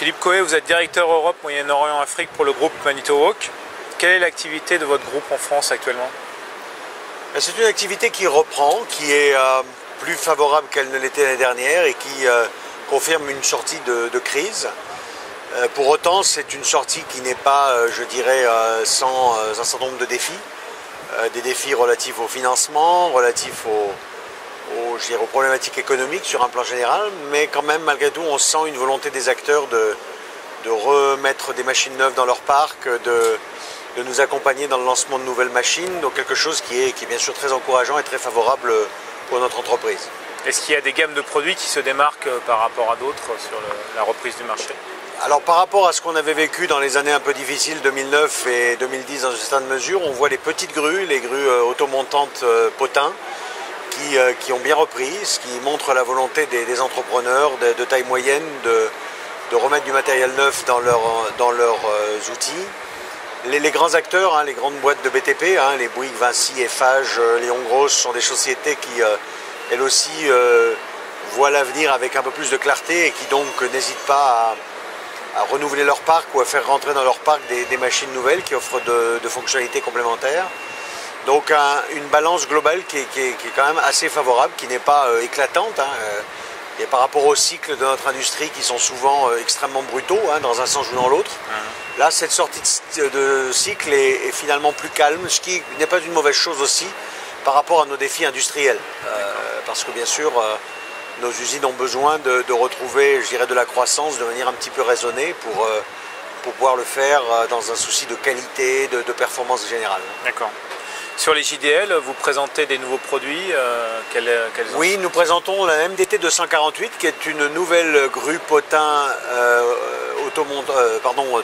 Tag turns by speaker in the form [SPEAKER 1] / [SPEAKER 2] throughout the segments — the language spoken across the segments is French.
[SPEAKER 1] Philippe Coé, vous êtes directeur Europe, Moyen-Orient, Afrique pour le groupe Manitowoc. Quelle est l'activité de votre groupe en France actuellement?
[SPEAKER 2] C'est une activité qui reprend, qui est plus favorable qu'elle ne l'était l'année dernière et qui confirme une sortie de crise. Pour autant, c'est une sortie qui n'est pas, je dirais, sans un certain nombre de défis. Des défis relatifs au financement, relatifs je dirais, aux problématiques économiques sur un plan général, mais quand même, malgré tout, on sent une volonté des acteurs de remettre des machines neuves dans leur parc, de nous accompagner dans le lancement de nouvelles machines, donc quelque chose qui est bien sûr très encourageant et très favorable pour notre entreprise.
[SPEAKER 1] Est-ce qu'il y a des gammes de produits qui se démarquent par rapport à d'autres sur la reprise du marché?
[SPEAKER 2] Alors par rapport à ce qu'on avait vécu dans les années un peu difficiles 2009 et 2010 dans une certaine mesure, on voit les petites grues, les grues automontantes Potain, qui ont bien repris, ce qui montre la volonté des entrepreneurs de taille moyenne de remettre du matériel neuf dans leurs outils. Les grands acteurs, les grandes boîtes de BTP, les Bouygues, Vinci, Eiffage, Léon Gross sont des sociétés qui, elles aussi, voient l'avenir avec un peu plus de clarté et qui donc n'hésitent pas à renouveler leur parc ou à faire rentrer dans leur parc des machines nouvelles qui offrent de fonctionnalités complémentaires. Donc une balance globale qui est quand même assez favorable, qui n'est pas éclatante. Et par rapport aux cycles de notre industrie qui sont souvent extrêmement brutaux, dans un sens ou dans l'autre, là cette sortie de cycle est finalement plus calme, ce qui n'est pas une mauvaise chose aussi par rapport à nos défis industriels. Parce que bien sûr, nos usines ont besoin de retrouver, je dirais, de la croissance de manière un petit peu raisonnée pour pouvoir le faire dans un souci de qualité, de performance générale.
[SPEAKER 1] D'accord. Sur les JDL, vous présentez des nouveaux produits.
[SPEAKER 2] Oui, nous présentons la MDT 248, qui est une nouvelle grue Potain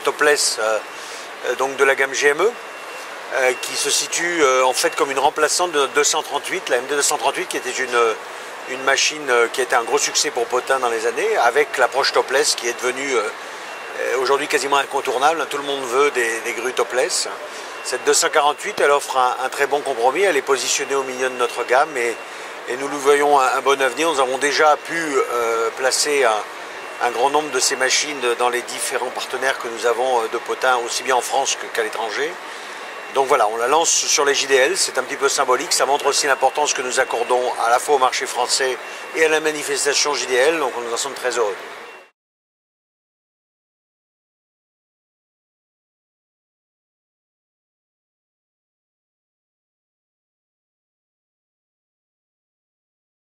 [SPEAKER 2] topless donc de la gamme GME, qui se situe en fait comme une remplaçante de notre 238, la MD 238, qui était une machine qui a été un gros succès pour Potain dans les années, avec l'approche topless qui est devenue aujourd'hui quasiment incontournable. Tout le monde veut des grues topless. Cette 248, elle offre un très bon compromis, elle est positionnée au milieu de notre gamme et nous lui voyons un bon avenir. Nous avons déjà pu placer un grand nombre de ces machines dans les différents partenaires que nous avons de Potain, aussi bien en France qu'à l'étranger. Donc voilà, on la lance sur les JDL, c'est un petit peu symbolique, ça montre aussi l'importance que nous accordons à la fois au marché français et à la manifestation JDL, donc nous en sommes très heureux.